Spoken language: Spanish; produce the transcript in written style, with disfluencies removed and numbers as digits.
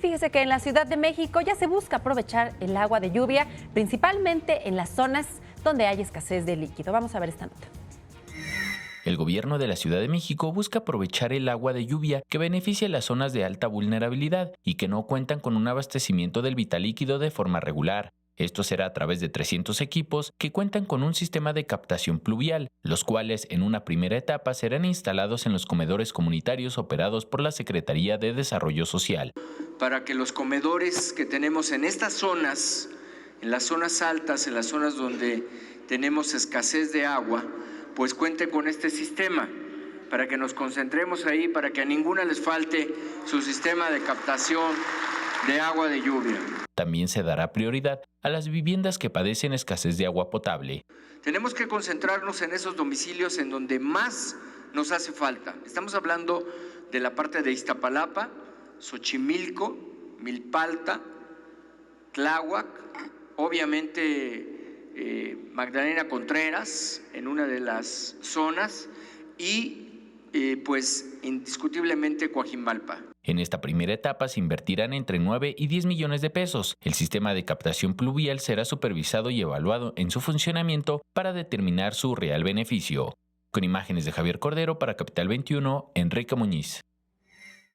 fíjese que en la Ciudad de México ya se busca aprovechar el agua de lluvia, principalmente en las zonas donde hay escasez de líquido. Vamos a ver esta nota. El gobierno de la Ciudad de México busca aprovechar el agua de lluvia que beneficia a las zonas de alta vulnerabilidad y que no cuentan con un abastecimiento del vital líquido de forma regular. Esto será a través de 300 equipos que cuentan con un sistema de captación pluvial, los cuales en una primera etapa serán instalados en los comedores comunitarios operados por la Secretaría de Desarrollo Social. Para que los comedores que tenemos en estas zonas, en las zonas altas, en las zonas donde tenemos escasez de agua, pues cuenten con este sistema, para que nos concentremos ahí, para que a ninguna les falte su sistema de captación de agua de lluvia. También se dará prioridad a las viviendas que padecen escasez de agua potable. Tenemos que concentrarnos en esos domicilios en donde más nos hace falta. Estamos hablando de la parte de Iztapalapa, Xochimilco, Milpalta, Tláhuac, obviamente Magdalena Contreras en una de las zonas y pues indiscutiblemente Coajimalpa. En esta primera etapa se invertirán entre 9 y 10 millones de pesos. El sistema de captación pluvial será supervisado y evaluado en su funcionamiento para determinar su real beneficio. Con imágenes de Javier Cordero para Capital 21, Enrique Muñiz.